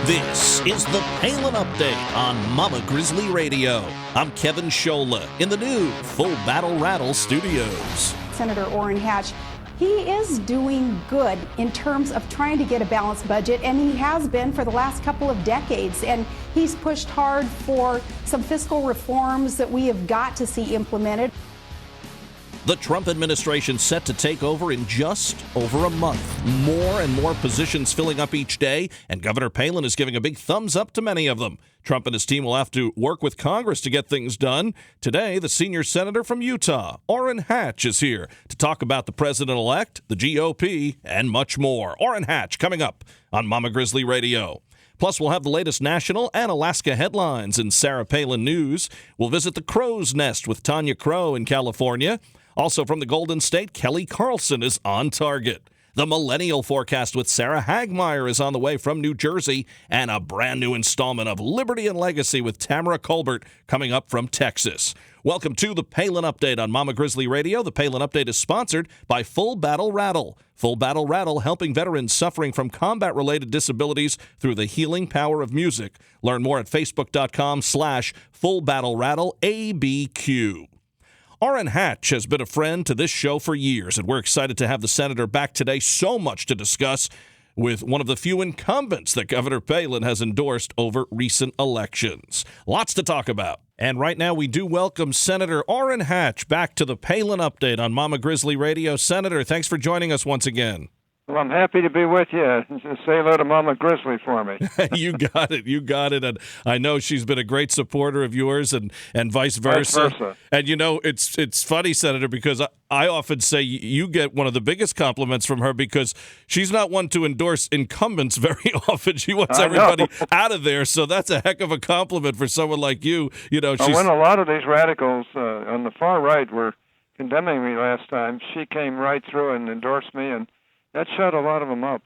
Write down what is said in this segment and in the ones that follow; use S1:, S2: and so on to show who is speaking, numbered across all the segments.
S1: This is the Palin Update on Mama Grizzly Radio. I'm Kevin Schola in the new Full Battle Rattle studios.
S2: Senator Orrin Hatch, he is doing good in terms of trying to get a balanced budget, and he has been for the last couple of decades. And he's pushed hard for some fiscal reforms that we have got to see implemented.
S1: The Trump administration set to take over in just over a month. More and more positions filling up each day, and Governor Palin is giving a big thumbs up to many of them. Trump and his team will have to work with Congress to get things done. Today, the senior senator from Utah, Orrin Hatch, is here to talk about the president-elect, the GOP, and much more. Orrin Hatch coming up on Mama Grizzly Radio. Plus, we'll have the latest national and Alaska headlines in Sarah Palin News. We'll visit the Crow's Nest with Tanya Crow in California. Also from the Golden State, Kelly Carlson is on target. The Millennial Forecast with Sarah Hagmeyer is on the way from New Jersey, and a brand new installment of Liberty and Legacy with Tamara Colbert coming up from Texas. Welcome to the Palin Update on Mama Grizzly Radio. The Palin Update is sponsored by Full Battle Rattle. Full Battle Rattle, helping veterans suffering from combat-related disabilities through the healing power of music. Learn more at facebook.com/fullbattlerattle.abq. Orrin Hatch has been a friend to this show for years, and we're excited to have the senator back today. So much to discuss with one of the few incumbents that Governor Palin has endorsed over recent elections. Lots to talk about. And right now we do welcome Senator Orrin Hatch back to the Palin Update on Mama Grizzly Radio. Senator, thanks for joining us once again.
S3: Well, I'm happy to be with you. Just say hello to Mama Grizzly for me.
S1: You got it. And I know she's been a great supporter of yours and vice versa. And, you know, it's funny, Senator, because I often say you get one of the biggest compliments from her because she's not one to endorse incumbents very often. She wants everybody out of there. So that's a heck of a compliment for someone like you. You know,
S3: when a lot of these radicals on the far right were condemning me last time, she came right through and endorsed me, and that shut a lot of them up.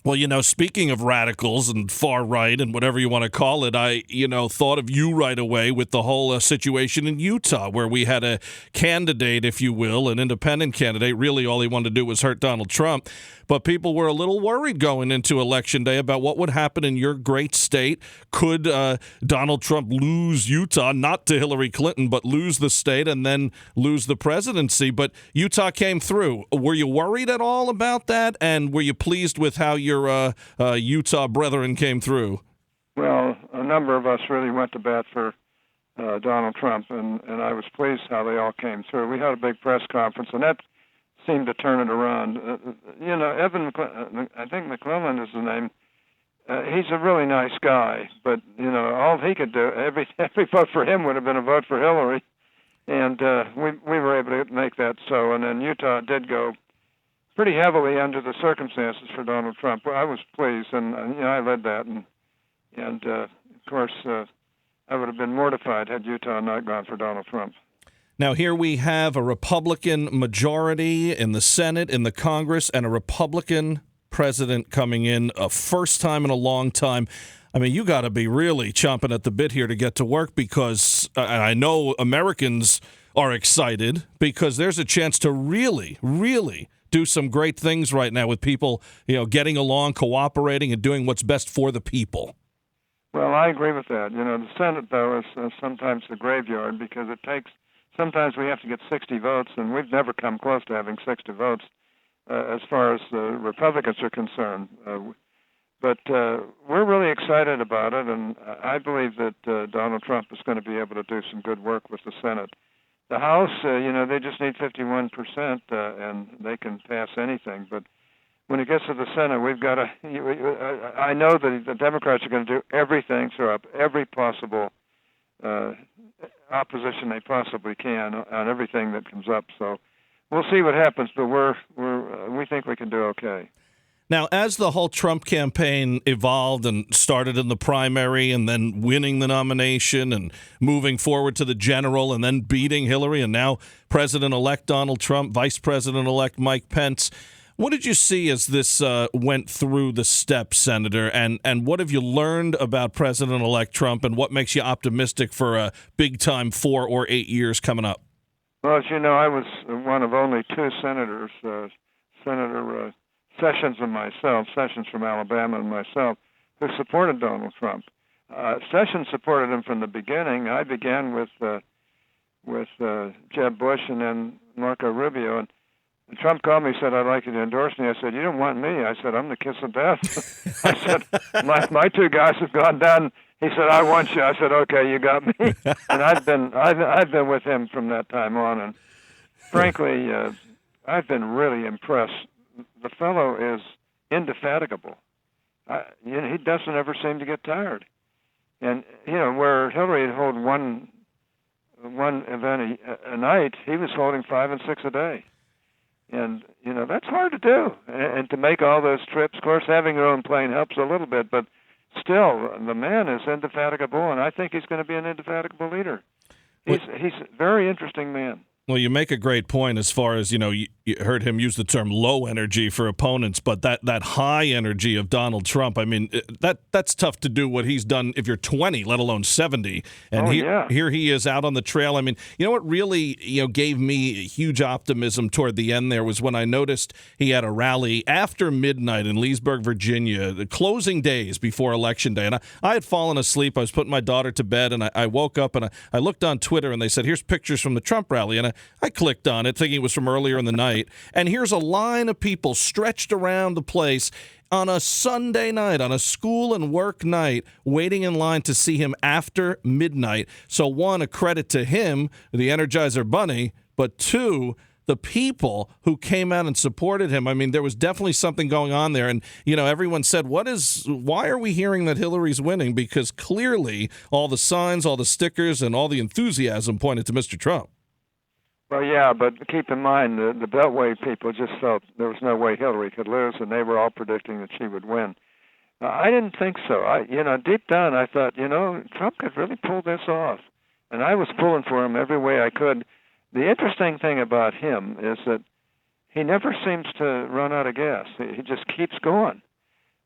S1: Well, you know, speaking of radicals and far right and whatever you want to call it, I, thought of you right away with the whole situation in Utah where we had a candidate, if you will, an independent candidate. Really, all he wanted to do was hurt Donald Trump. But people were a little worried going into Election Day about what would happen in your great state. Could Donald Trump lose Utah, not to Hillary Clinton, but lose the state and then lose the presidency? But Utah came through. Were you worried at all about that? And were you pleased with how your Utah brethren came through?
S3: Well, a number of us really went to bat for Donald Trump, and I was pleased how they all came through. We had a big press conference, and that seemed to turn it around. I think McClellan is the name. He's a really nice guy, but, all he could do, every vote for him would have been a vote for Hillary, and we were able to make that so. And then Utah did go pretty heavily under the circumstances for Donald Trump. Well, I was pleased, and I led that, and of course, I would have been mortified had Utah not gone for Donald Trump.
S1: Now, here we have a Republican majority in the Senate, in the Congress, and a Republican president coming in, a first time in a long time. I mean, you got to be really chomping at the bit here to get to work because I know Americans are excited because there's a chance to really, really do some great things right now with people, getting along, cooperating, and doing what's best for the people.
S3: Well, I agree with that. The Senate, though, is sometimes the graveyard because sometimes we have to get 60 votes, and we've never come close to having 60 votes as far as the Republicans are concerned. But we're really excited about it, and I believe that Donald Trump is going to be able to do some good work with the Senate. The House, they just need 51%, and they can pass anything. But when it gets to the Senate, we've got to. I know that the Democrats are going to do everything, throw up every possible opposition they possibly can on everything that comes up. So we'll see what happens, but we think we can do okay.
S1: Now, as the whole Trump campaign evolved and started in the primary and then winning the nomination and moving forward to the general and then beating Hillary and now President-elect Donald Trump, Vice President-elect Mike Pence, what did you see as this went through the steps, Senator? And what have you learned about President-elect Trump and what makes you optimistic for a big-time 4 or 8 years coming up?
S3: Well, as you know, I was one of only two senators, Senator Sessions and myself, Sessions from Alabama and myself, who supported Donald Trump. Sessions supported him from the beginning. I began with Jeb Bush and then Marco Rubio. And Trump called me and said, "I'd like you to endorse me." I said, "You don't want me." I said, "I'm the kiss of death." I said, my two guys have gone down. He said, "I want you." I said, "Okay, you got me." And I've been with him from that time on. And frankly, I've been really impressed. The fellow is indefatigable. He doesn't ever seem to get tired. And where Hillary would hold one event a night, he was holding 5 and 6 a day. And that's hard to do. And to make all those trips, of course, having your own plane helps a little bit, but still, the man is indefatigable, and I think he's going to be an indefatigable leader. He's a very interesting man.
S1: Well, you make a great point as far as, you heard him use the term low energy for opponents, but that high energy of Donald Trump, I mean, that's tough to do what he's done if you're 20, let alone 70. And here he is out on the trail. I mean, what really, gave me huge optimism toward the end there was when I noticed he had a rally after midnight in Leesburg, Virginia, the closing days before Election Day. And I had fallen asleep. I was putting my daughter to bed, and I woke up and I looked on Twitter, and they said, "Here's pictures from the Trump rally." And I clicked on it thinking it was from earlier in the night. And here's a line of people stretched around the place on a Sunday night, on a school and work night, waiting in line to see him after midnight. So one, a credit to him, the Energizer Bunny, but two, the people who came out and supported him. I mean, there was definitely something going on there. And, everyone said, why are we hearing that Hillary's winning? Because clearly all the signs, all the stickers, and all the enthusiasm pointed to Mr. Trump.
S3: Well, yeah, but keep in mind, the Beltway people just felt there was no way Hillary could lose, and they were all predicting that she would win. I didn't think so. Deep down, I thought, Trump could really pull this off, and I was pulling for him every way I could. The interesting thing about him is that he never seems to run out of gas. He just keeps going,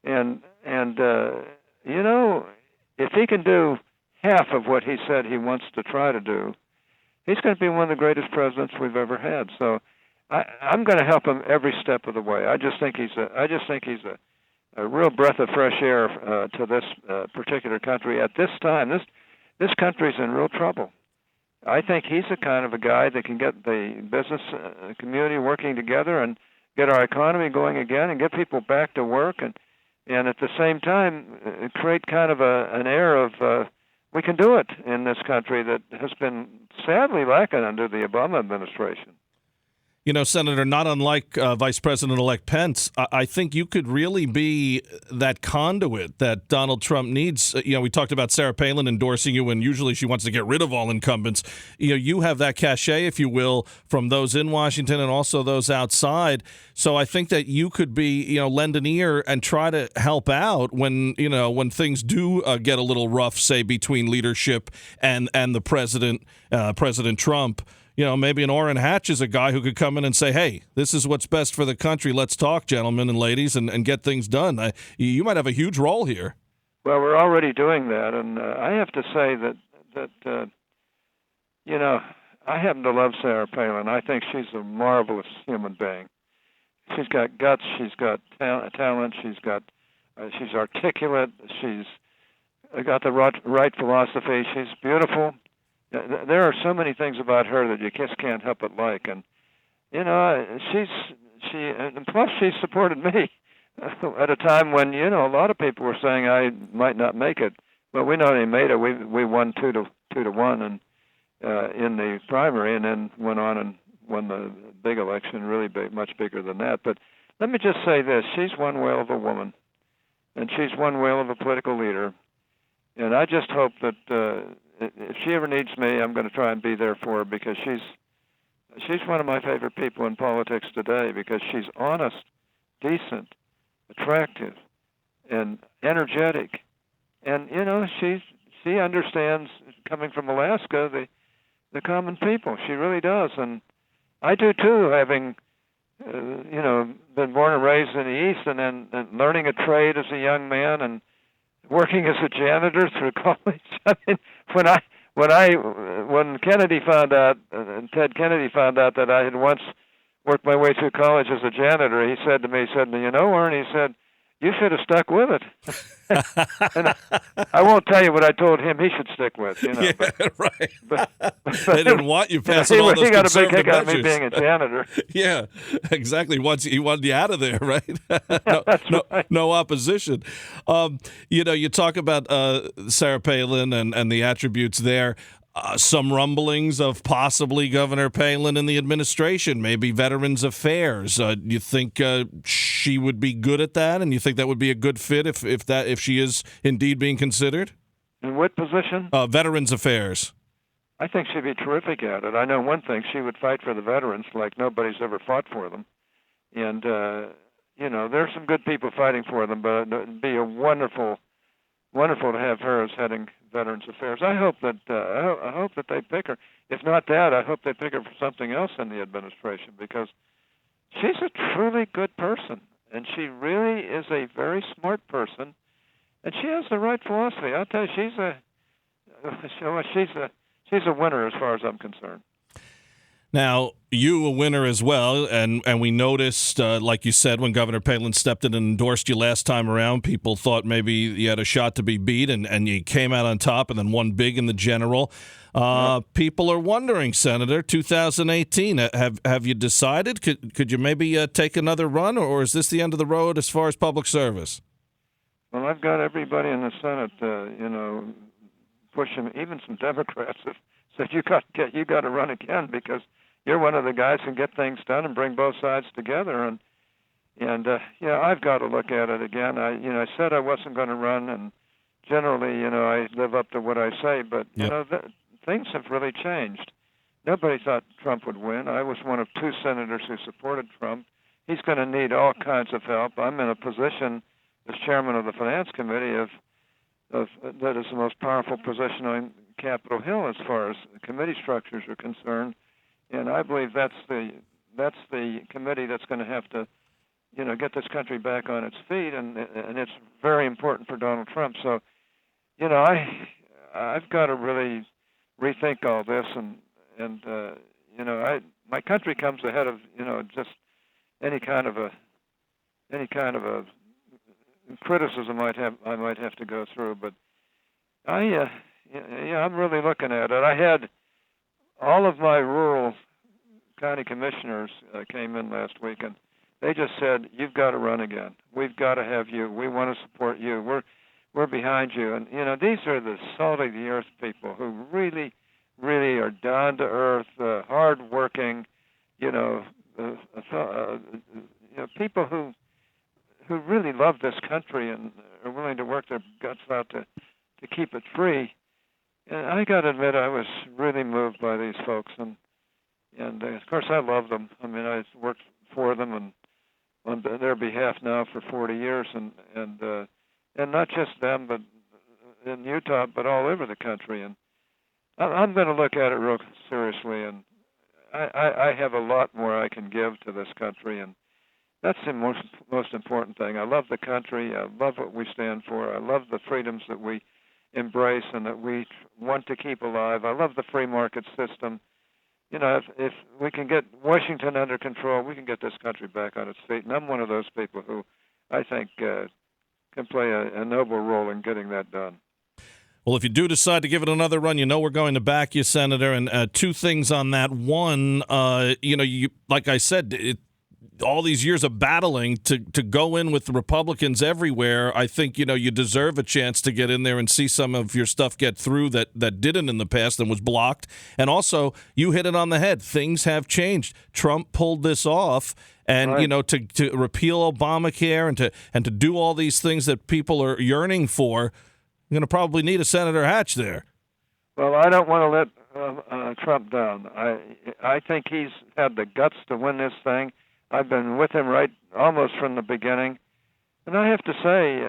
S3: and if he can do half of what he said he wants to try to do, he's going to be one of the greatest presidents we've ever had. So I'm going to help him every step of the way. I just think he's a real breath of fresh air to this particular country at this time. This country's in real trouble. I think he's the kind of a guy that can get the business community working together and get our economy going again and get people back to work and at the same time create kind of an air of we can do it in this country that has been sadly lacking under the Obama administration.
S1: Senator, not unlike Vice President-elect Pence, I think you could really be that conduit that Donald Trump needs. We talked about Sarah Palin endorsing you, and usually she wants to get rid of all incumbents. You have that cachet, if you will, from those in Washington and also those outside. So I think that you could be, lend an ear and try to help out when things do get a little rough, say, between leadership and the president, President Trump. Maybe an Orrin Hatch is a guy who could come in and say, "Hey, this is what's best for the country. Let's talk, gentlemen and ladies, and get things done." You might have a huge role here.
S3: Well, we're already doing that, and I have to say that I happen to love Sarah Palin. I think she's a marvelous human being. She's got guts. She's got talent. She's articulate. She's got the right philosophy. She's beautiful. There are so many things about her that you just can't help but like, and and plus she supported me at a time when a lot of people were saying I might not make it. Well, we know they made it. We won 2-1 and in the primary, and then went on and won the big election, really big, much bigger than that. But let me just say this: she's one whale of a woman, and she's one whale of a political leader, and I just hope that. If she ever needs me, I'm going to try and be there for her because she's one of my favorite people in politics today because she's honest, decent, attractive, and energetic, and she understands coming from Alaska the common people. She really does, and I do too. Having been born and raised in the East, and then learning a trade as a young man and working as a janitor through college. I mean, when Kennedy found out, and Ted Kennedy found out that I had once worked my way through college as a janitor, he said to me, Orrin, he said, you should have stuck with it. And I won't tell you what I told him he should stick with,
S1: Yeah, right.
S3: But
S1: They didn't want you passing all those
S3: he got a big
S1: conservative
S3: kick out of me
S1: measures.
S3: being a janitor.
S1: Yeah, exactly. He wanted you out of there, right?
S3: That's right.
S1: No opposition. You talk about Sarah Palin and the attributes there. Some rumblings of possibly Governor Palin in the administration, maybe Veterans Affairs. You think she would be good at that, and you think that would be a good fit if she is indeed being considered?
S3: In what position?
S1: Veterans Affairs.
S3: I think she'd be terrific at it. I know one thing: she would fight for the veterans like nobody's ever fought for them. And there's some good people fighting for them, but it'd be wonderful to have her as heading Veterans Affairs. I hope that they pick her. If not that, I hope they pick her for something else in the administration, because she's a truly good person, and she really is a very smart person, and she has the right philosophy. I'll tell you, she's a winner as far as I'm concerned.
S1: Now, you a winner as well, and we noticed, like you said, when Governor Palin stepped in and endorsed you last time around, people thought maybe you had a shot to be beat, and you came out on top and then won big in the general. People are wondering, Senator, 2018, have you decided? Could you maybe take another run, or is this the end of the road as far as public service?
S3: Well, I've got everybody in the Senate, pushing, even some Democrats have said you got to run again, because you're one of the guys who can get things done and bring both sides together. And I've got to look at it again. I said I wasn't going to run, and generally, I live up to what I say. But things have really changed. Nobody thought Trump would win. I was one of two senators who supported Trump. He's going to need all kinds of help. I'm in a position as chairman of the Finance Committee that is the most powerful position on Capitol Hill as far as committee structures are concerned, and I believe that's the committee that's going to have to, get this country back on its feet, and it's very important for Donald Trump. So, I've got to really rethink all this, and my country comes ahead of just any kind of a criticism I might have to go through, but I'm really looking at it. I had all of my rural county commissioners came in last week, and they just said, "You've got to run again. We've got to have you. We want to support you. We're behind you." And these are the salt of the earth people who really, really are down to earth, hard working, people who really love this country and are willing to work their guts out to keep it free. And I got to admit, I was really moved by these folks, and of course I love them. I mean, I've worked for them and on their behalf now for 40 years, and not just them, but in Utah, but all over the country. And I'm going to look at it real seriously, and I have a lot more I can give to this country, and that's the most important thing. I love the country. I love what we stand for. I love the freedoms that we embrace and that we want to keep alive. I love the free market system. If we can get Washington under control, we can get this country back on its feet. And I'm one of those people who I think can play a noble role in getting that done.
S1: Well, if you do decide to give it another run, we're going to back you, Senator. And two things on that. One, you like I said, all these years of battling to go in with the Republicans everywhere, I think, you deserve a chance to get in there and see some of your stuff get through that didn't in the past and was blocked. And also, you hit it on the head. Things have changed. Trump pulled this off. And,
S3: right.
S1: To repeal Obamacare and to do all these things that people are yearning for, you're going to probably need a Senator Hatch there.
S3: Well, I don't want to let Trump down. I think he's had the guts to win this thing. I've been with him right almost from the beginning. And I have to say,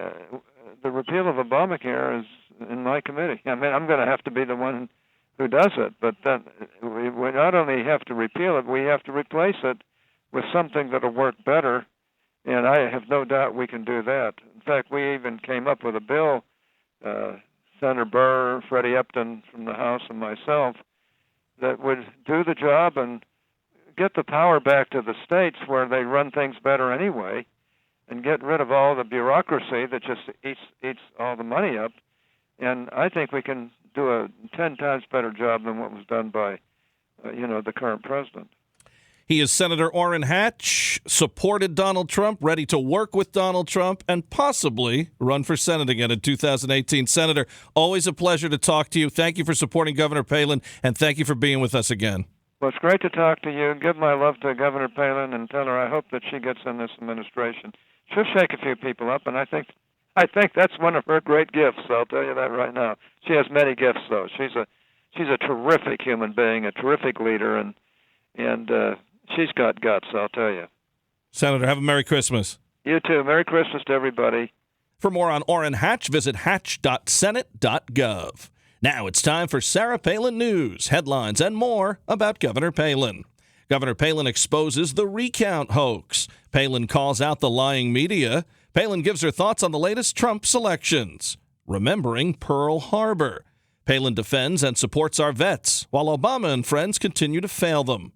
S3: the repeal of Obamacare is in my committee. I mean, I'm going to have to be the one who does it. But then we not only have to repeal it, we have to replace it with something that will work better. And I have no doubt we can do that. In fact, we even came up with a bill, Senator Burr, Freddie Upton from the House, and myself, that would do the job and get the power back to the states where they run things better anyway, and get rid of all the bureaucracy that just eats all the money up. And I think we can do a 10 times better job than what was done by, the current president.
S1: He is Senator Orrin Hatch, supported Donald Trump, ready to work with Donald Trump, and possibly run for Senate again in 2018. Senator, always a pleasure to talk to you. Thank you for supporting Governor Palin, and thank you for being with us again.
S3: Well, it's great to talk to you. Give my love to Governor Palin and tell her I hope that she gets in this administration. She'll shake a few people up, and I think that's one of her great gifts. I'll tell you that right now. She has many gifts, though. She's a terrific human being, a terrific leader, and she's got guts, I'll tell you.
S1: Senator, have a Merry Christmas.
S3: You too. Merry Christmas to everybody.
S1: For more on Orrin Hatch, visit hatch.senate.gov. Now it's time for Sarah Palin News, headlines, and more about Governor Palin. Governor Palin exposes the recount hoax. Palin calls out the lying media. Palin gives her thoughts on the latest Trump selections. Remembering Pearl Harbor. Palin defends and supports our vets, while Obama and friends continue to fail them.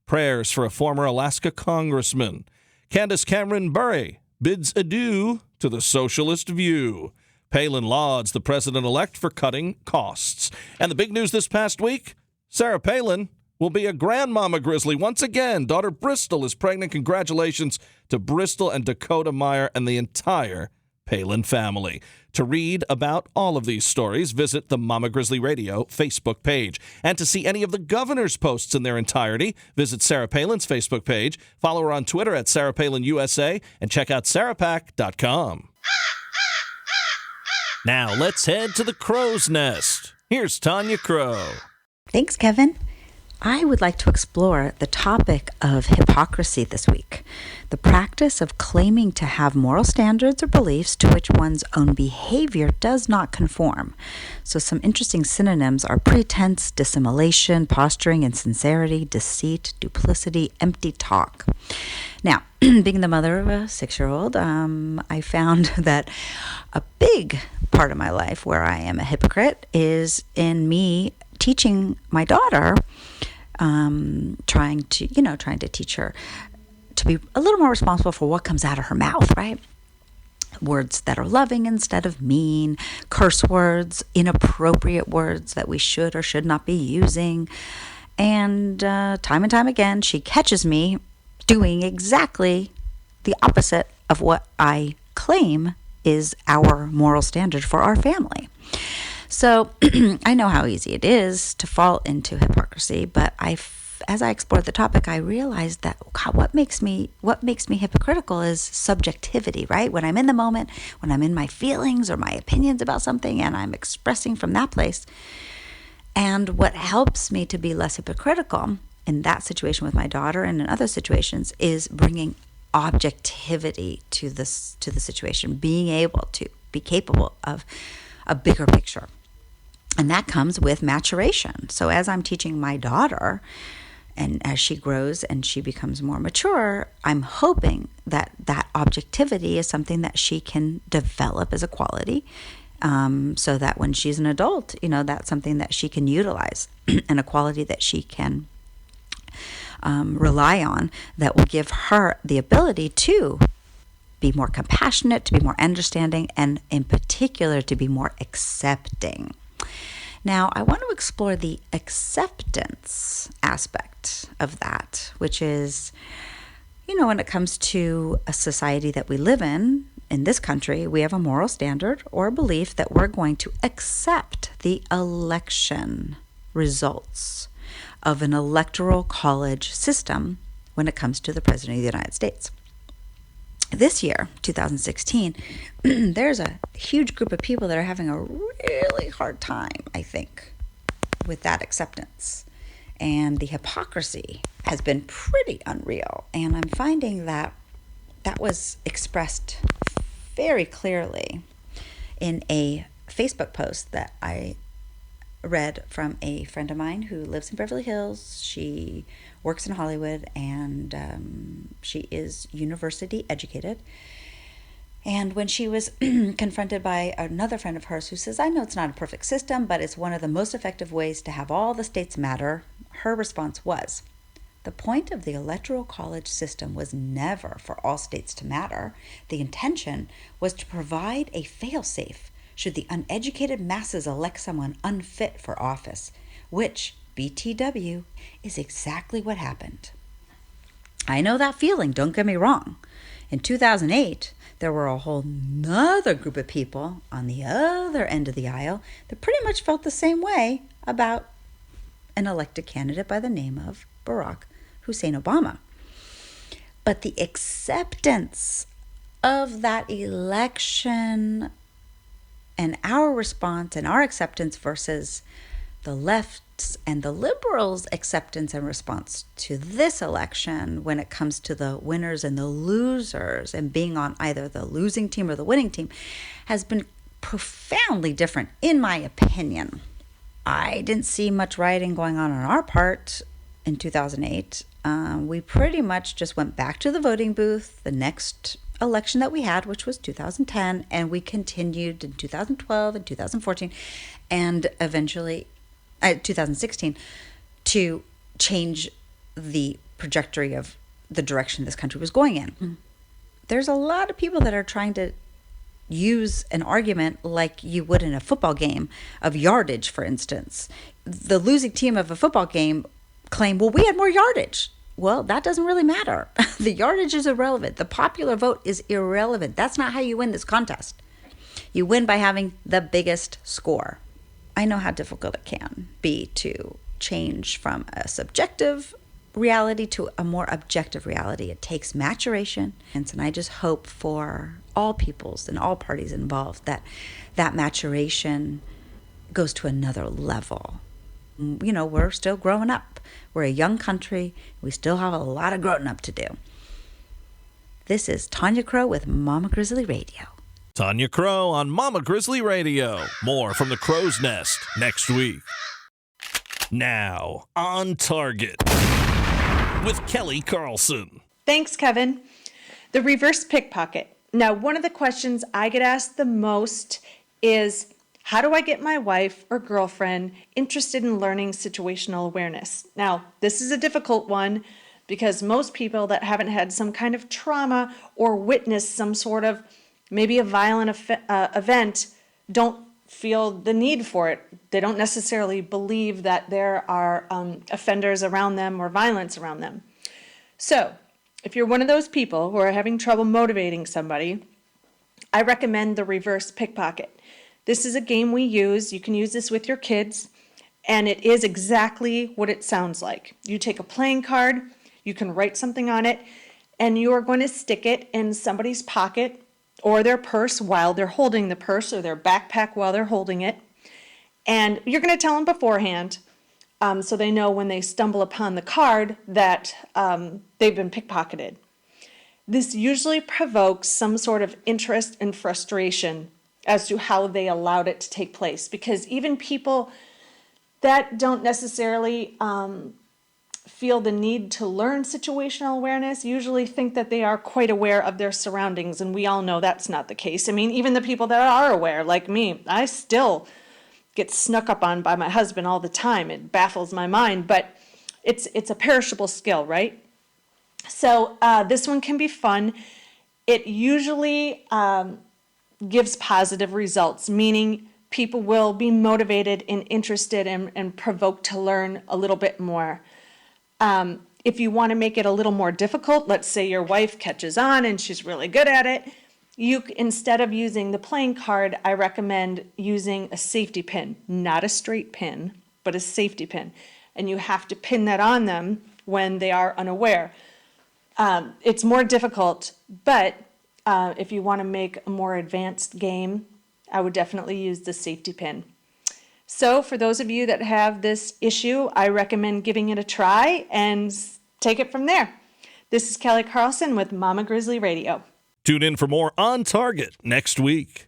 S1: Prayers for a former Alaska congressman. Candace Cameron Bure bids adieu to the socialist view. Palin lauds the president-elect for cutting costs. And the big news this past week, Sarah Palin will be a grandmama grizzly once again. Daughter Bristol is pregnant. Congratulations to Bristol and Dakota Meyer and the entire Palin family. To read about all of these stories, visit the Mama Grizzly Radio Facebook page. And to see any of the governor's posts in their entirety, visit Sarah Palin's Facebook page, follow her on Twitter at Sarah Palin USA, and check out sarahpac.com. Now let's head to the crow's nest. Here's Tanya Crow.
S4: Thanks, Kevin. I would like to explore the topic of hypocrisy this week, the practice of claiming to have moral standards or beliefs to which one's own behavior does not conform. So some interesting synonyms are pretense, dissimulation, posturing, insincerity, deceit, duplicity, empty talk. Now, being the mother of a 6-year-old, I found that a big part of my life where I am a hypocrite is in me teaching my daughter, trying to teach her to be a little more responsible for what comes out of her mouth, right? Words that are loving instead of mean, curse words, inappropriate words that we should or should not be using. And time and time again, she catches me doing exactly the opposite of what I claim is our moral standard for our family. So I know how easy it is to fall into hypocrisy, but as I explored the topic, I realized that what makes me hypocritical is subjectivity, right? When I'm in the moment, when I'm in my feelings or my opinions about something and I'm expressing from that place. And what helps me to be less hypocritical in that situation with my daughter and in other situations is bringing objectivity to the situation, being able to be capable of a bigger picture. And that comes with maturation. So as I'm teaching my daughter, and as she grows and she becomes more mature, I'm hoping that that objectivity is something that she can develop as a quality, so that when she's an adult, that's something that she can utilize and a quality that she can rely on, that will give her the ability to be more compassionate, to be more understanding, and in particular, to be more accepting. Now, I want to explore the acceptance aspect of that, which is, when it comes to a society that we live in this country, we have a moral standard or a belief that we're going to accept the election results of an electoral college system when it comes to the President of the United States. This year, 2016, there's a huge group of people that are having a really hard time, I think, with that acceptance. And the hypocrisy has been pretty unreal. And I'm finding that was expressed very clearly in a Facebook post that I read from a friend of mine who lives in Beverly Hills. She works in Hollywood, and she is university educated. And when she was confronted by another friend of hers who says, I know it's not a perfect system, but it's one of the most effective ways to have all the states matter, her response was, The point of the Electoral College system was never for all states to matter. The intention was to provide a fail-safe should the uneducated masses elect someone unfit for office, which, BTW, is exactly what happened. I know that feeling, don't get me wrong. In 2008, there were a whole nother group of people on the other end of the aisle that pretty much felt the same way about an elected candidate by the name of Barack Hussein Obama. But the acceptance of that election and our response and our acceptance versus the left's and the liberals' acceptance and response to this election when it comes to the winners and the losers and being on either the losing team or the winning team has been profoundly different, in my opinion. I didn't see much rioting going on our part in 2008. We pretty much just went back to the voting booth the next election that we had, which was 2010, and we continued in 2012 and 2014 and eventually 2016 to change the trajectory of the direction this country was going in. There's a lot of people that are trying to use an argument like you would in a football game of yardage, for instance. The losing team of a football game claim, well, we had more yardage. Well, that doesn't really matter. The yardage is irrelevant. The popular vote is irrelevant. That's not how you win this contest. You win by having the biggest score. I know how difficult it can be to change from a subjective reality to a more objective reality. It takes maturation. And I just hope for all peoples and all parties involved that that maturation goes to another level. You know, we're still growing up. We're a young country. We still have a lot of growing up to do. This is Tanya Crow with Mama Grizzly Radio.
S1: Tanya Crow on Mama Grizzly Radio. More from the Crow's Nest next week. Now, on target with Kelly Carlson.
S5: Thanks, Kevin. The reverse pickpocket. Now, one of the questions I get asked the most is, how do I get my wife or girlfriend interested in learning situational awareness? Now, this is a difficult one because most people that haven't had some kind of trauma or witnessed some sort of maybe a violent event don't feel the need for it. They don't necessarily believe that there are offenders around them or violence around them. So, if you're one of those people who are having trouble motivating somebody, I recommend the reverse pickpocket. This is a game we use. You can use this with your kids, and it is exactly what it sounds like. You take a playing card, you can write something on it, and you are going to stick it in somebody's pocket or their purse while they're holding the purse, or their backpack while they're holding it. And you're going to tell them beforehand so they know when they stumble upon the card that they've been pickpocketed. This usually provokes some sort of interest and frustration as to how they allowed it to take place, because even people that don't necessarily feel the need to learn situational awareness usually think that they are quite aware of their surroundings, and we all know that's not the case. I mean, even the people that are aware, like me, I still get snuck up on by my husband all the time. It baffles my mind, but it's a perishable skill, right? So this one can be fun. It usually gives positive results, meaning people will be motivated and interested and provoked to learn a little bit more. If you want to make it a little more difficult, let's say your wife catches on and she's really good at it, instead of using the playing card, I recommend using a safety pin, not a straight pin, but a safety pin. And you have to pin that on them when they are unaware. It's more difficult, but if you want to make a more advanced game, I would definitely use the safety pin. So for those of you that have this issue, I recommend giving it a try and take it from there. This is Kelly Carlson with Mama Grizzly Radio.
S1: Tune in for more On Target next week.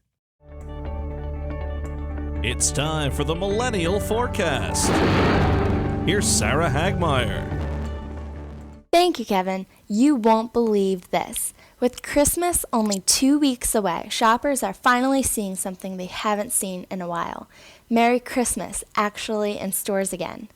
S1: It's time for the Millennial Forecast. Here's Sarah Hagmeyer.
S6: Thank you, Kevin. You won't believe this. With Christmas only 2 weeks away, shoppers are finally seeing something they haven't seen in a while. Merry Christmas, actually in stores again.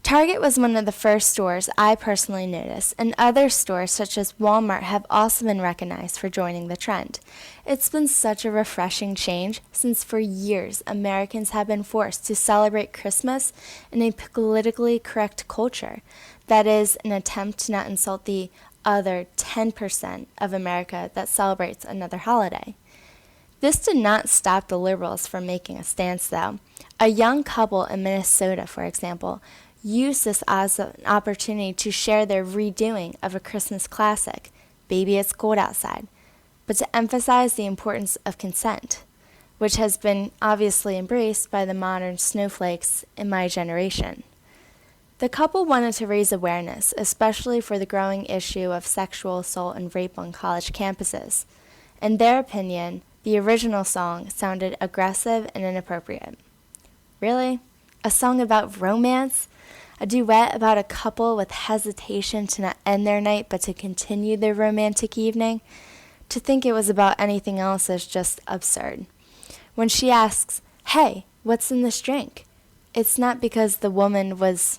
S6: Target was one of the first stores I personally noticed, and other stores such as Walmart have also been recognized for joining the trend. It's been such a refreshing change since for years Americans have been forced to celebrate Christmas in a politically correct culture. That is, an attempt to not insult the other 10% of America that celebrates another holiday. This did not stop the liberals from making a stance, though. A young couple in Minnesota, for example, used this as an opportunity to share their redoing of a Christmas classic, Baby It's Cold Outside, but to emphasize the importance of consent, which has been obviously embraced by the modern snowflakes in my generation. The couple wanted to raise awareness, especially for the growing issue of sexual assault and rape on college campuses. In their opinion, the original song sounded aggressive and inappropriate. Really? A song about romance? A duet about a couple with hesitation to not end their night but to continue their romantic evening? To think it was about anything else is just absurd. When she asks, "Hey, what's in this drink?" it's not because the woman was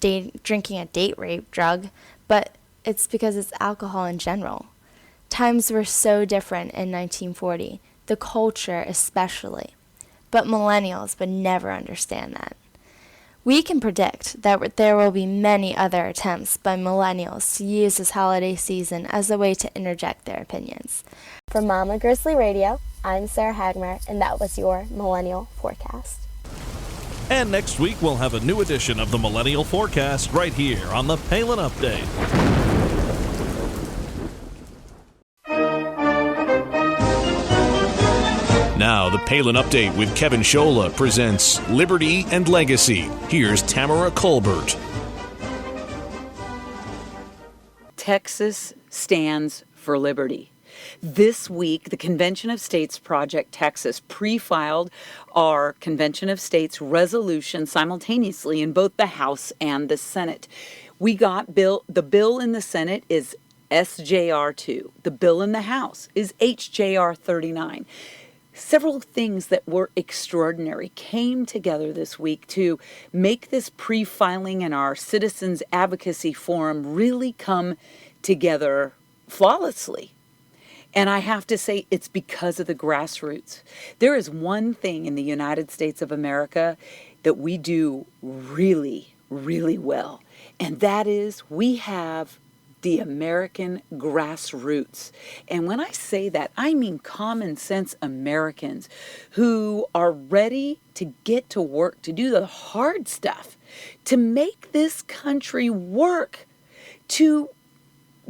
S6: drinking a date rape drug, but it's because it's alcohol in general. Times were so different in 1940, the culture especially. But millennials would never understand that. We can predict that there will be many other attempts by millennials to use this holiday season as a way to interject their opinions.
S7: For Mama Grizzly Radio, I'm Sarah Hagmer, and that was your Millennial Forecast.
S1: And next week, we'll have a new edition of the Millennial Forecast right here on the Palin Update.
S8: Now, the Palin Update with Kevin Scholla presents Liberty and Legacy. Here's Tamara Colbert.
S9: Texas stands for liberty. This week, the Convention of States Project Texas pre-filed our Convention of States resolution simultaneously in both the House and the Senate. We got the bill in the Senate is SJR 2. The bill in the House is HJR 39. Several things that were extraordinary came together this week to make this pre-filing and our Citizens Advocacy Forum really come together flawlessly. And I have to say, it's because of the grassroots. There is one thing in the United States of America that we do really, really well, and that is we have the American grassroots. And when I say that, I mean common sense Americans who are ready to get to work, to do the hard stuff, to make this country work, to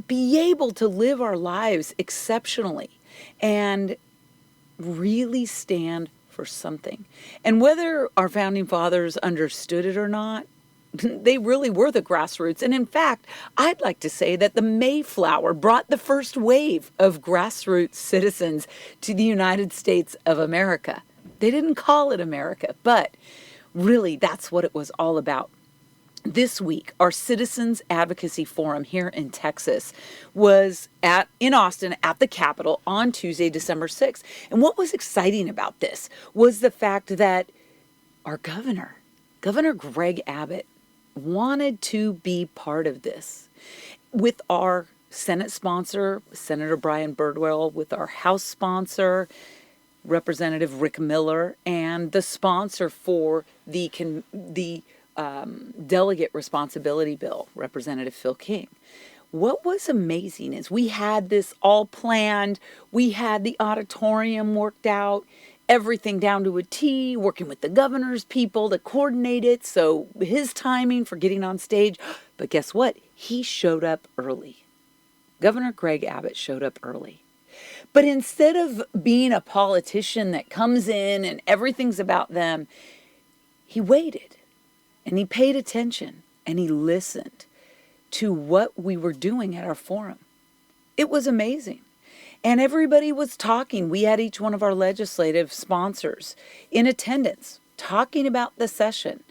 S9: be able to live our lives exceptionally and really stand for something. And whether our founding fathers understood it or not, they really were the grassroots. And in fact, I'd like to say that the Mayflower brought the first wave of grassroots citizens to the United States of America. They didn't call it America, but really that's what it was all about. This week, our Citizens Advocacy Forum here in Texas was in Austin at the Capitol on Tuesday, December 6th. And what was exciting about this was the fact that our Governor Greg Abbott, wanted to be part of this with our Senate sponsor, Senator Brian Birdwell, with our House sponsor, Representative Rick Miller, and the sponsor for the Delegate Responsibility Bill, Representative Phil King. What was amazing is we had this all planned. We had the auditorium worked out, everything down to a T, working with the governor's people to coordinate it. So his timing for getting on stage. But guess what? He showed up early. Governor Greg Abbott showed up early. But instead of being a politician that comes in and everything's about them, he waited and he paid attention and he listened to what we were doing at our forum. It was amazing. And everybody was talking. We had each one of our legislative sponsors in attendance, talking about the session,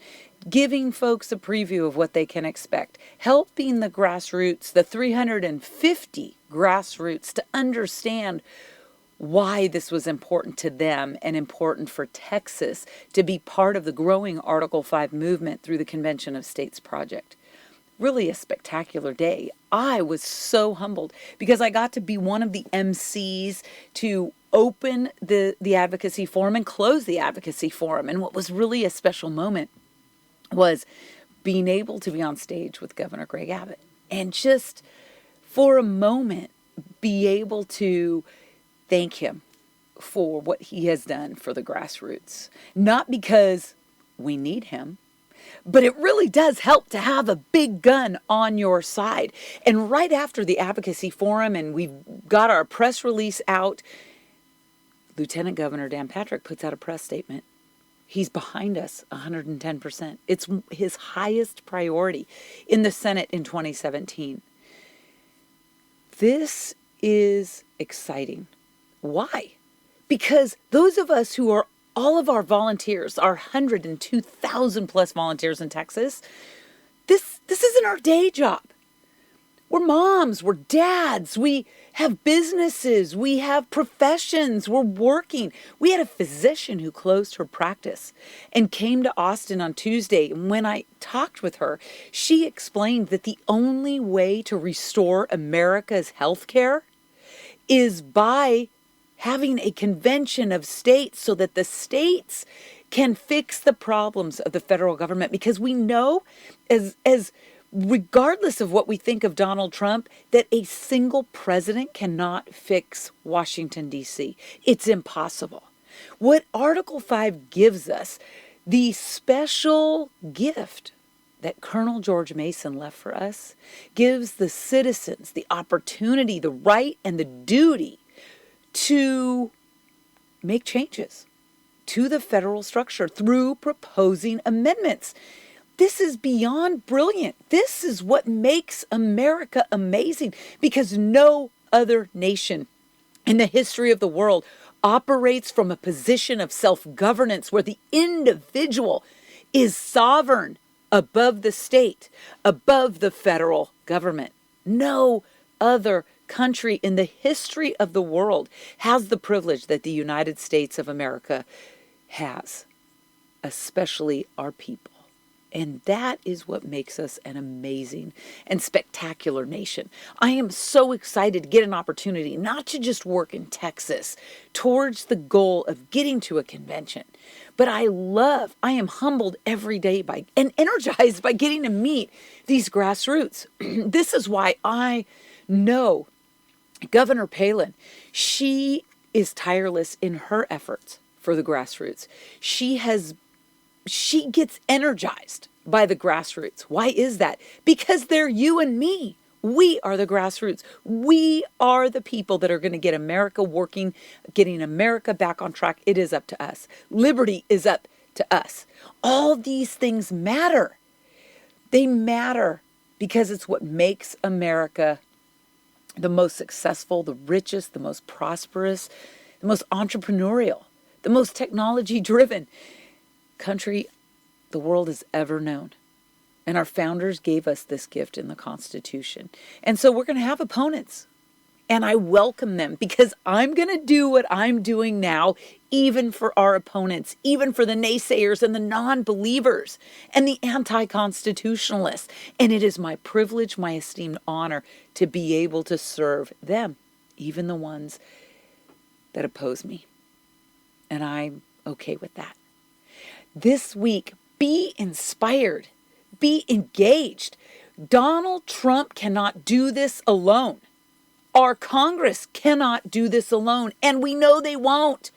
S9: giving folks a preview of what they can expect, helping the grassroots, the 350 grassroots, to understand why this was important to them and important for Texas to be part of the growing Article 5 movement through the Convention of States project. Really a spectacular day. I was so humbled because I got to be one of the MCs to open the advocacy forum and close the advocacy forum. And what was really a special moment was being able to be on stage with Governor Greg Abbott and just for a moment be able to thank him for what he has done for the grassroots. Not because we need him, but it really does help to have a big gun on your side. And right after the advocacy forum and we've got our press release out, Lieutenant Governor Dan Patrick puts out a press statement. He's behind us 110%. It's his highest priority in the Senate in 2017. This is exciting. Why? Because those of us who are all of our volunteers, our 102,000 plus volunteers in Texas, this isn't our day job. We're moms, we're dads, we have businesses, we have professions, we're working. We had a physician who closed her practice and came to Austin on Tuesday. And when I talked with her, she explained that the only way to restore America's health care is by having a convention of states so that the states can fix the problems of the federal government. Because we know, as regardless of what we think of Donald Trump, that a single president cannot fix Washington, D.C. It's impossible. What Article 5 gives us, the special gift that Colonel George Mason left for us, gives the citizens the opportunity, the right, and the duty to make changes to the federal structure through proposing amendments. This is beyond brilliant. This is what makes America amazing, because no other nation in the history of the world operates from a position of self-governance where the individual is sovereign above the state, above the federal government. No other country in the history of the world has the privilege that the United States of America has, especially our people. And that is what makes us an amazing and spectacular nation. I am so excited to get an opportunity not to just work in Texas towards the goal of getting to a convention, but I am humbled every day and energized by getting to meet these grassroots. This is why I know Governor Palin, she is tireless in her efforts for the grassroots. She gets energized by the grassroots. Why is that? Because they're you and me. We are the grassroots. We are the people that are going to get America working, getting America back on track. It is up to us. Liberty is up to us. All these things matter. They matter because it's what makes America the most successful, the richest, the most prosperous, the most entrepreneurial, the most technology-driven country the world has ever known. And our founders gave us this gift in the Constitution. And so we're going to have opponents. And I welcome them because I'm going to do what I'm doing now, even for our opponents, even for the naysayers and the non-believers and the anti-constitutionalists. And it is my privilege, my esteemed honor to be able to serve them, even the ones that oppose me. And I'm okay with that. This week, be inspired, be engaged. Donald Trump cannot do this alone. Our Congress cannot do this alone, and we know they won't.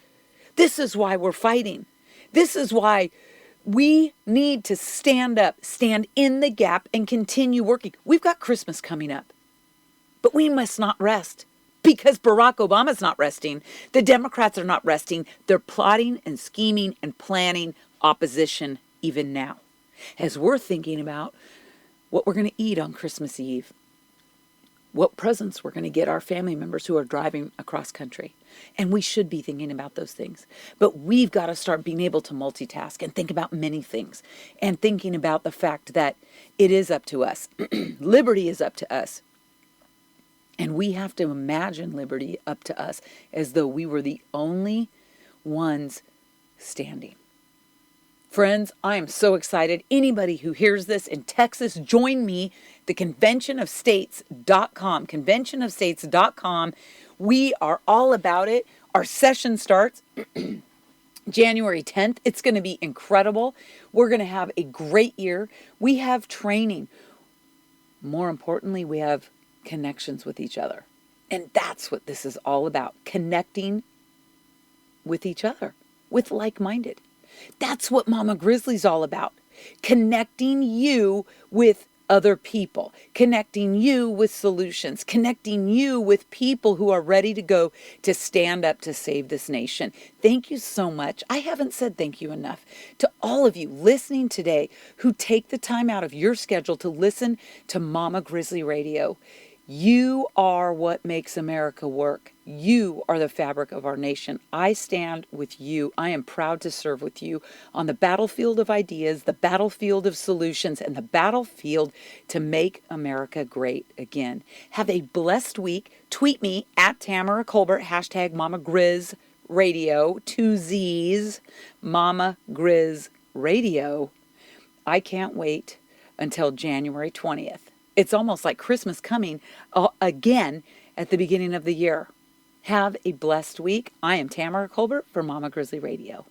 S9: This is why we're fighting. This is why we need to stand up, stand in the gap, and continue working. We've got Christmas coming up, but we must not rest because Barack Obama's not resting. The Democrats are not resting. They're plotting and scheming and planning opposition even now, as we're thinking about what we're going to eat on Christmas Eve, what presents we're going to get our family members who are driving across country. And we should be thinking about those things. But we've got to start being able to multitask and think about many things and thinking about the fact that it is up to us. Liberty is up to us. And we have to imagine liberty up to us as though we were the only ones standing. Friends, I am so excited. Anybody who hears this in Texas, join me, the conventionofstates.com, conventionofstates.com. We are all about it. Our session starts January 10th. It's going to be incredible. We're going to have a great year. We have training. More importantly, we have connections with each other. And that's what this is all about, connecting with each other, with like-minded. That's what Mama Grizzly's all about, connecting you with other people, connecting you with solutions, connecting you with people who are ready to go to stand up to save this nation. Thank you so much. I haven't said thank you enough to all of you listening today who take the time out of your schedule to listen to Mama Grizzly Radio. You are what makes America work. You are the fabric of our nation. I stand with you. I am proud to serve with you on the battlefield of ideas, the battlefield of solutions, and the battlefield to make America great again. Have a blessed week. Tweet me at Tamara Colbert, hashtag Mama Grizz Radio, 2 Z's, Mama Grizz Radio. I can't wait until January 20th. It's almost like Christmas coming again at the beginning of the year. Have a blessed week. I am Tamara Colbert for Mama Grizzly Radio.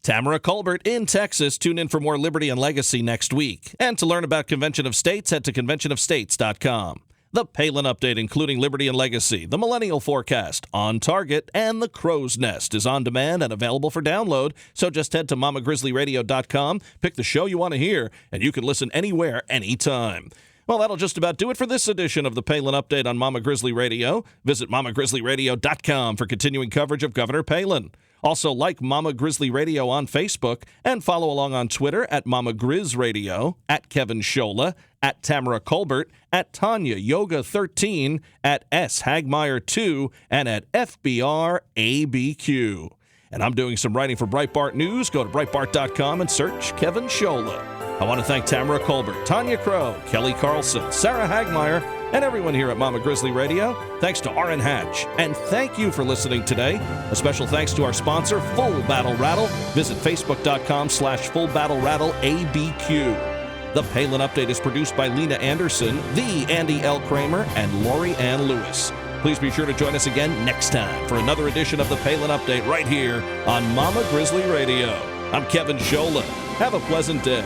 S1: Tamara Colbert in Texas. Tune in for more Liberty and Legacy next week. And to learn about Convention of States, head to conventionofstates.com. The Palin Update, including Liberty and Legacy, the Millennial Forecast, On Target, and the Crow's Nest is on demand and available for download. So just head to mamagrizzlyradio.com, pick the show you want to hear, and you can listen anywhere, anytime. Well, that'll just about do it for this edition of the Palin Update on Mama Grizzly Radio. Visit mamagrizzlyradio.com for continuing coverage of Governor Palin. Also, like Mama Grizzly Radio on Facebook and follow along on Twitter at Mama Grizz Radio, at Kevin Scholla, at Tamara Colbert, at Tanya Yoga 13, at S Hagmeyer 2, and at FBR ABQ. And I'm doing some writing for Breitbart News. Go to Breitbart.com and search Kevin Scholla. I want to thank Tamara Colbert, Tanya Crow, Kelly Carlson, Sarah Hagmeyer, and everyone here at Mama Grizzly Radio. Thanks to Orrin Hatch, and thank you for listening today. A special thanks to our sponsor, Full Battle Rattle. Visit Facebook.com/Full Battle Rattle ABQ. The Palin Update is produced by Lena Anderson, the Andy L. Kramer, and Lori Ann Lewis. Please be sure to join us again next time for another edition of the Palin Update right here on Mama Grizzly Radio. I'm Kevin Scholla. Have a pleasant day.